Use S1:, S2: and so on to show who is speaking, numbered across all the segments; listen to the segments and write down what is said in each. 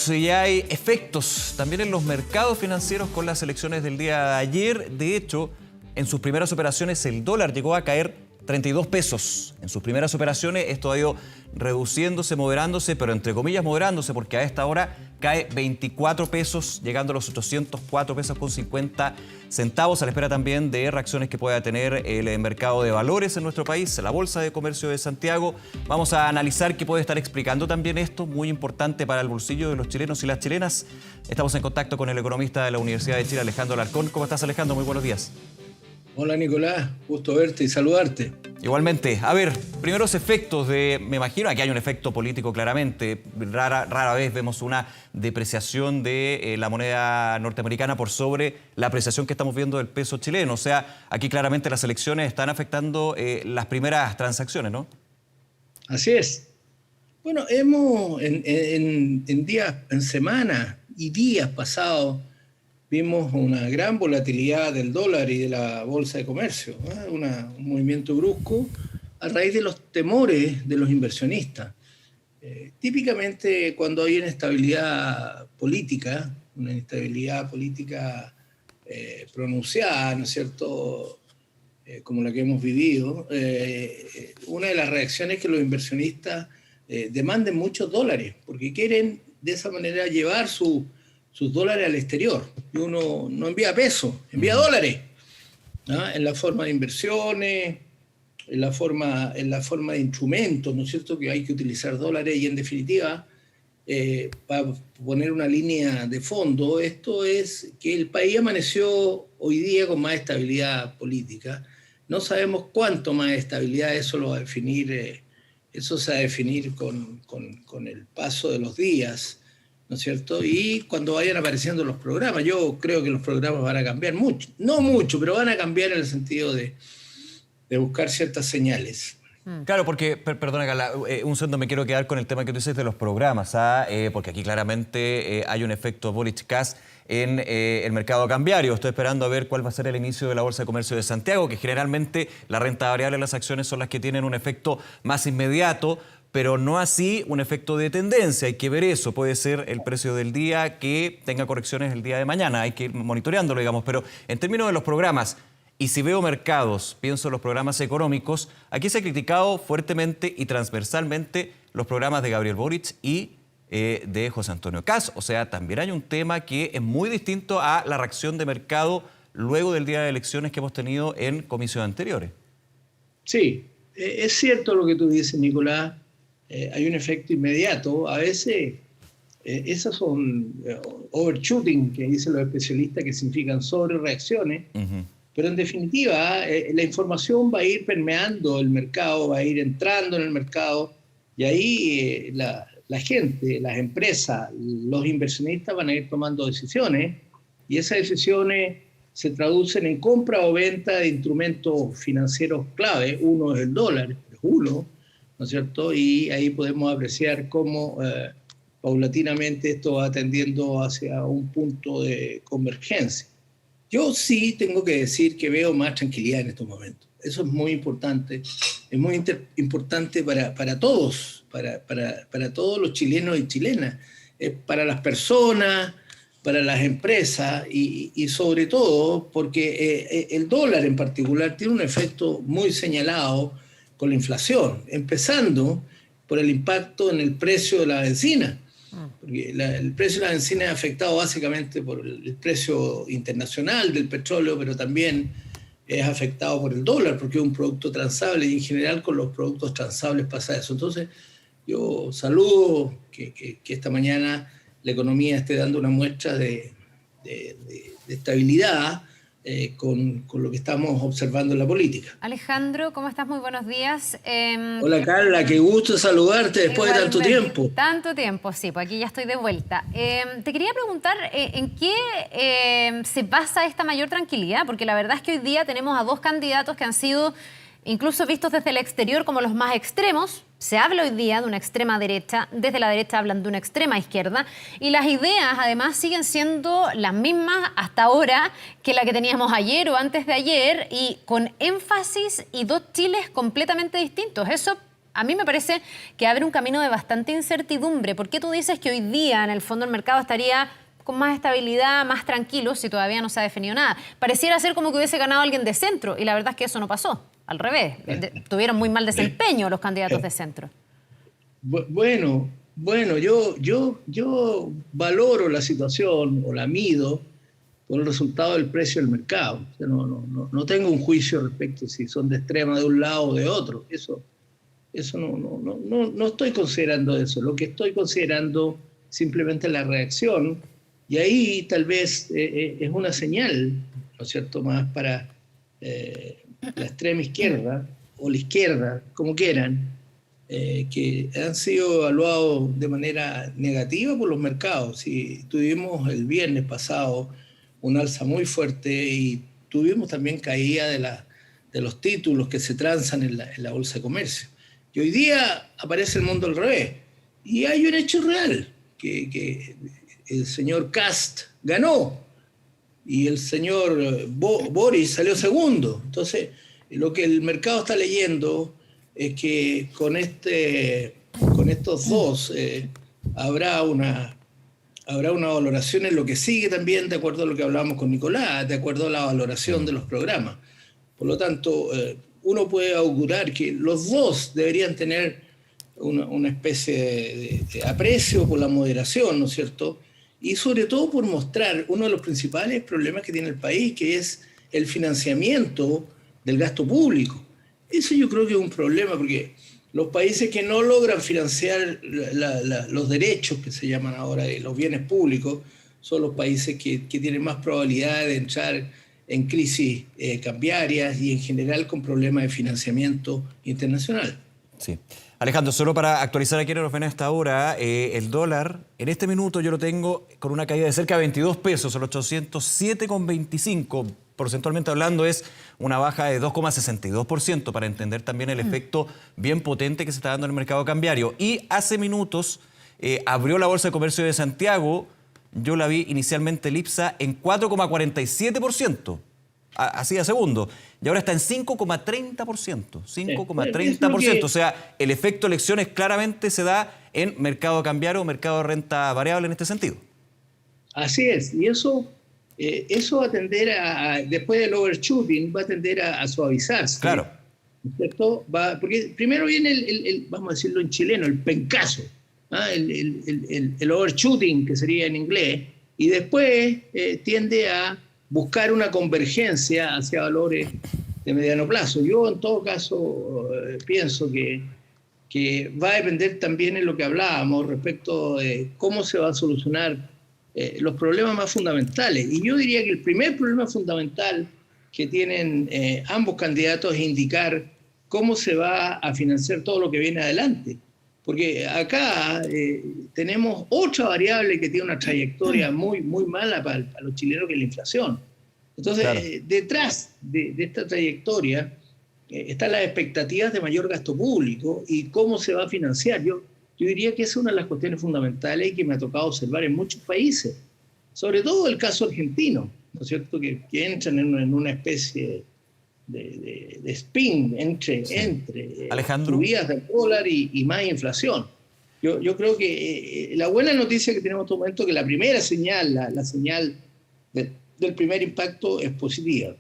S1: Tenemos ya hay efectos también en los mercados financieros con las elecciones del día de ayer. De hecho, en sus primeras operaciones el dólar llegó a caer 32 pesos. En sus primeras operaciones esto ha ido reduciéndose, moderándose, pero entre comillas moderándose, porque a esta hora cae 24 pesos, llegando a los 804 pesos con 50 centavos. A la espera también de reacciones que pueda tener el mercado de valores en nuestro país, la Bolsa de Comercio de Santiago. Vamos a analizar qué puede estar explicando también esto, muy importante para el bolsillo de los chilenos y las chilenas. Estamos en contacto con el economista de la Universidad de Chile, Alejandro Alarcón. ¿Cómo estás, Alejandro? Muy buenos días.
S2: Hola Nicolás, gusto verte y saludarte.
S1: Igualmente. A ver, primeros efectos me imagino, aquí hay un efecto político claramente. Rara vez vemos una depreciación de la moneda norteamericana por sobre la apreciación que estamos viendo del peso chileno. O sea, aquí claramente las elecciones están afectando las primeras transacciones, ¿no?
S2: Así es. Bueno, hemos en semanas y días pasados vimos una gran volatilidad del dólar y de la Bolsa de Comercio, ¿eh? Un movimiento brusco a raíz de los temores de los inversionistas. Típicamente cuando hay una inestabilidad política pronunciada, ¿no es cierto?, como la que hemos vivido, una de las reacciones es que los inversionistas demanden muchos dólares, porque quieren de esa manera llevar sus dólares al exterior. Y uno no envía pesos, envía dólares, ¿no? En la forma de inversiones, en la forma de instrumentos, ¿no es cierto?, que hay que utilizar dólares. Y en definitiva, para poner una línea de fondo, esto es que el país amaneció hoy día con más estabilidad política. No sabemos cuánto más estabilidad, eso lo va a definir, eso se va a definir con el paso de los días, ¿no es cierto? Y cuando vayan apareciendo los programas, yo creo que los programas van a cambiar mucho, no mucho, pero van a cambiar en el sentido de buscar ciertas señales.
S1: Claro, porque, perdona Carla, un segundo me quiero quedar con el tema que tú dices de los programas, porque aquí claramente hay un efecto bullish cash en el mercado cambiario. Estoy esperando a ver cuál va a ser el inicio de la Bolsa de Comercio de Santiago, que generalmente la renta variable de las acciones son las que tienen un efecto más inmediato, pero no así un efecto de tendencia. Hay que ver eso. Puede ser el precio del día que tenga correcciones el día de mañana. Hay que ir monitoreándolo, digamos. Pero en términos de los programas, y si veo mercados, pienso en los programas económicos, aquí se ha criticado fuertemente y transversalmente los programas de Gabriel Boric y de José Antonio Kast. O sea, también hay un tema que es muy distinto a la reacción de mercado luego del día de elecciones que hemos tenido en comisiones anteriores.
S2: Sí, es cierto lo que tú dices, Nicolás. Hay un efecto inmediato. A veces esas son overshooting, que dicen los especialistas, que significan sobrereacciones. Pero en definitiva, la información va a ir permeando el mercado, va a ir entrando en el mercado, y ahí la gente, las empresas, los inversionistas van a ir tomando decisiones, y esas decisiones se traducen en compra o venta de instrumentos financieros clave. Uno es el dólar, es uno, ¿no es cierto? Y ahí podemos apreciar cómo paulatinamente esto va tendiendo hacia un punto de convergencia. Yo sí tengo que decir que veo más tranquilidad en estos momentos. Eso es muy importante. Es muy importante para todos, para todos los chilenos y chilenas, para las personas, para las empresas y sobre todo porque el dólar en particular tiene un efecto muy señalado con la inflación, empezando por el impacto en el precio de la benzina. Porque el precio de la benzina es afectado básicamente por el precio internacional del petróleo, pero también es afectado por el dólar, porque es un producto transable, y en general con los productos transables pasa eso. Entonces, yo saludo que esta mañana la economía esté dando una muestra de estabilidad con lo que estamos observando en la política.
S3: Alejandro, ¿cómo estás? Muy buenos días.
S2: Hola Carla, qué gusto saludarte después de tanto tiempo.
S3: Tanto tiempo, sí, pues aquí ya estoy de vuelta. Te quería preguntar, ¿en qué se basa esta mayor tranquilidad? Porque la verdad es que hoy día tenemos a dos candidatos que han sido incluso vistos desde el exterior como los más extremos. Se habla hoy día de una extrema derecha, desde la derecha hablan de una extrema izquierda, y las ideas además siguen siendo las mismas hasta ahora que la que teníamos ayer o antes de ayer, y con énfasis y dos Chiles completamente distintos. Eso a mí me parece que abre un camino de bastante incertidumbre. ¿Por qué tú dices que hoy día, en el fondo, el mercado estaría con más estabilidad, más tranquilo, si todavía no se ha definido nada? Pareciera ser como que hubiese ganado alguien de centro, y la verdad es que eso no pasó. Al revés, tuvieron muy mal desempeño los candidatos de centro.
S2: Bueno, yo valoro la situación o la mido por el resultado del precio del mercado. O sea, no tengo un juicio respecto si son de extrema de un lado o de otro. Eso no estoy considerando eso. Lo que estoy considerando simplemente la reacción, y ahí tal vez es una señal, ¿no es cierto?, más para la extrema izquierda o la izquierda, como quieran, que han sido evaluados de manera negativa por los mercados. Y tuvimos el viernes pasado un alza muy fuerte y tuvimos también caída de los títulos que se transan en la bolsa de comercio. Y hoy día aparece el mundo al revés. Y hay un hecho real, que el señor Kast ganó y el señor Boris salió segundo. Entonces, lo que el mercado está leyendo es que con estos dos habrá una valoración en lo que sigue también, de acuerdo a lo que hablábamos con Nicolás, de acuerdo a la valoración de los programas. Por lo tanto, uno puede augurar que los dos deberían tener una especie de aprecio por la moderación, ¿no es cierto? Y sobre todo por mostrar uno de los principales problemas que tiene el país, que es el financiamiento del gasto público. Eso yo creo que es un problema, porque los países que no logran financiar los derechos, que se llaman ahora los bienes públicos, son los países que tienen más probabilidad de entrar en crisis cambiarias y en general con problemas de financiamiento internacional.
S1: Sí. Alejandro, solo para actualizar a quienes nos ven a esta hora, el dólar, en este minuto yo lo tengo con una caída de cerca de 22 pesos, el 807,25. Porcentualmente hablando es una baja de 2,62%, para entender también el efecto bien potente que se está dando en el mercado cambiario. Y hace minutos abrió la Bolsa de Comercio de Santiago, yo la vi inicialmente el IPSA en 4,47%, así a segundo, y ahora está en 5,30%, 5,30%. O sea, el efecto elecciones claramente se da en mercado cambiario o mercado de renta variable en este sentido.
S2: Así es, y eso va a tender después del overshooting, va a tender a suavizarse.
S1: Claro.
S2: ¿Cierto? Porque primero viene vamos a decirlo en chileno, el pencazo, el overshooting, que sería en inglés, y después tiende a buscar una convergencia hacia valores de mediano plazo. Yo en todo caso pienso que va a depender también en lo que hablábamos respecto de cómo se va a solucionar los problemas más fundamentales. Y yo diría que el primer problema fundamental que tienen ambos candidatos es indicar cómo se va a financiar todo lo que viene adelante. Porque acá tenemos otra variable que tiene una trayectoria muy, muy mala para los chilenos, que es la inflación. Entonces, claro, detrás de esta trayectoria están las expectativas de mayor gasto público y cómo se va a financiar. Yo diría que esa es una de las cuestiones fundamentales que me ha tocado observar en muchos países, sobre todo el caso argentino, ¿no es cierto?, que entran en una especie de spin entre subidas del dólar y más inflación. Yo creo que la buena noticia que tenemos en este momento es que la primera señal, la señal del primer impacto es positiva.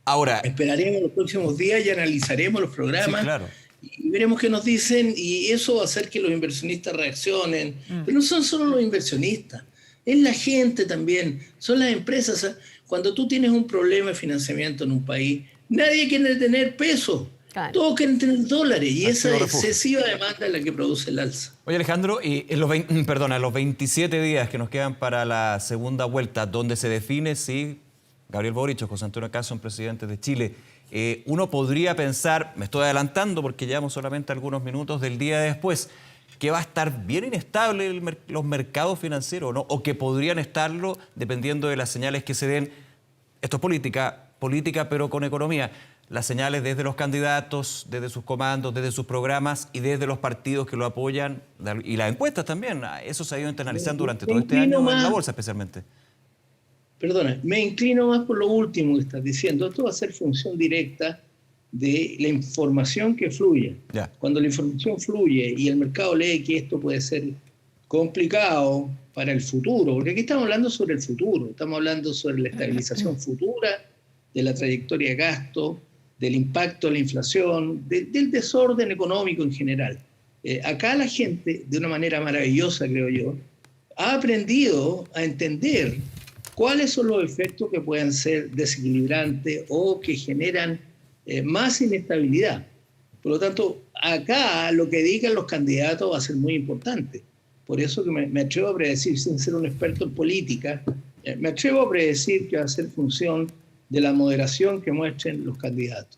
S1: Ahora,
S2: esperaremos los próximos días y analizaremos los programas. Sí, claro. Y veremos qué nos dicen, y eso va a hacer que los inversionistas reaccionen. Pero no son solo los inversionistas, es la gente también, son las empresas. Cuando tú tienes un problema de financiamiento en un país, nadie quiere tener pesos, claro, todos quieren tener dólares, y esa excesiva demanda es la que produce el alza.
S1: Oye, Alejandro, y en los 27 días que nos quedan para la segunda vuelta, donde se define si Gabriel Boric o José Antonio Caz son presidentes de Chile, uno podría pensar, me estoy adelantando porque llevamos solamente algunos minutos del día de después, que va a estar bien inestable los mercados financieros, ¿no? O que podrían estarlo dependiendo de las señales que se den. Esto es política pero con economía. Las señales desde los candidatos, desde sus comandos, desde sus programas y desde los partidos que lo apoyan, y las encuestas también. Eso se ha ido internalizando durante todo este año en la bolsa especialmente.
S2: Perdona, me inclino más por lo último que estás diciendo. Esto va a ser función directa de la información que fluye.
S1: Ya.
S2: Cuando la información fluye y el mercado lee que esto puede ser complicado para el futuro, porque aquí estamos hablando sobre el futuro, estamos hablando sobre la estabilización futura, de la trayectoria de gasto, del impacto de la inflación, del desorden económico en general. Acá la gente, de una manera maravillosa, creo yo, ha aprendido a entender cuáles son los efectos que pueden ser desequilibrantes o que generan más inestabilidad. Por lo tanto, acá lo que digan los candidatos va a ser muy importante. Por eso que me atrevo a predecir, sin ser un experto en política, me atrevo a predecir que va a ser función de la moderación que muestren los candidatos.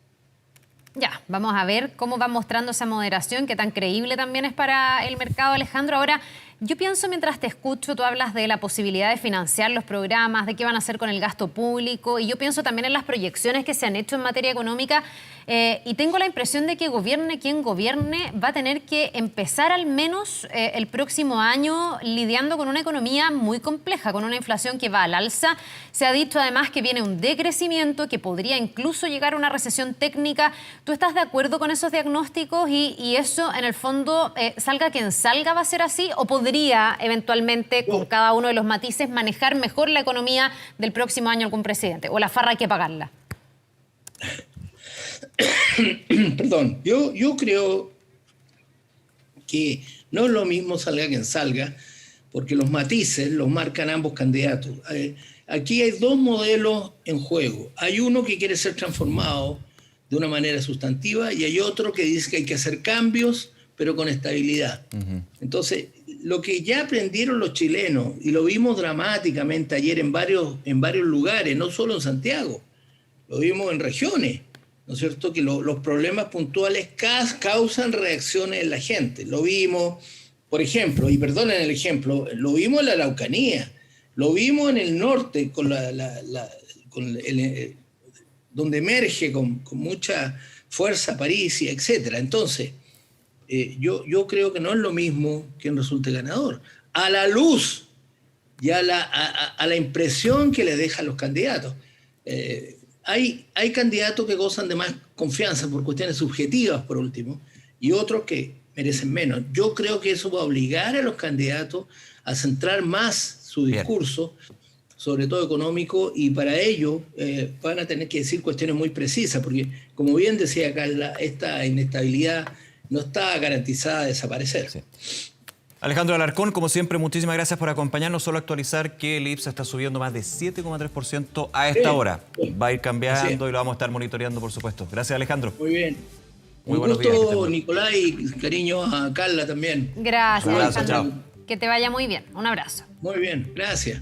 S3: Ya, vamos a ver cómo va mostrando esa moderación, que tan creíble también es para el mercado, Alejandro. Ahora, yo pienso mientras te escucho, tú hablas de la posibilidad de financiar los programas, de qué van a hacer con el gasto público, y yo pienso también en las proyecciones que se han hecho en materia económica, y tengo la impresión de que gobierne quien gobierne, va a tener que empezar al menos el próximo año lidiando con una economía muy compleja, con una inflación que va al alza. Se ha dicho además que viene un decrecimiento, que podría incluso llegar a una recesión técnica. ¿Tú estás de acuerdo con esos diagnósticos y eso, en el fondo, salga quien salga, va a ser así? ¿O podría eventualmente, con cada uno de los matices, manejar mejor la economía del próximo año algún presidente? ¿O la farra hay que pagarla?
S2: Perdón, yo creo que no es lo mismo salga quien salga, porque los matices los marcan ambos candidatos. Aquí hay dos modelos en juego. Hay uno que quiere ser transformado de una manera sustantiva y hay otro que dice que hay que hacer cambios, pero con estabilidad. Entonces, lo que ya aprendieron los chilenos, y lo vimos dramáticamente ayer en varios lugares, no solo en Santiago, lo vimos en regiones, ¿no es cierto? Que los problemas puntuales causan reacciones en la gente. Lo vimos, por ejemplo, y perdonen el ejemplo, lo vimos en la Araucanía, lo vimos en el norte, donde emerge con mucha fuerza París, etc. Entonces, yo creo que no es lo mismo quien resulte ganador. A la luz y a la impresión que le dejan los candidatos. Hay candidatos que gozan de más confianza por cuestiones subjetivas, por último, y otros que merecen menos. Yo creo que eso va a obligar a los candidatos a centrar más su discurso, sobre todo económico, y para ello van a tener que decir cuestiones muy precisas, porque, como bien decía Carla, esta inestabilidad no está garantizada a desaparecer.
S1: Sí. Alejandro Alarcón, como siempre, muchísimas gracias por acompañarnos. Solo actualizar que el IPSA está subiendo más de 7,3% a esta hora. Va a ir cambiando y lo vamos a estar monitoreando, por supuesto. Gracias, Alejandro.
S2: Muy bien.
S1: Muy
S2: Un
S1: buenos
S2: gusto,
S1: días,
S2: Nicolás, y cariño a Carla también.
S3: Gracias,
S1: Un abrazo,
S3: Alejandro.
S1: chao.
S3: Que te vaya muy bien. Un abrazo.
S2: Muy bien, gracias.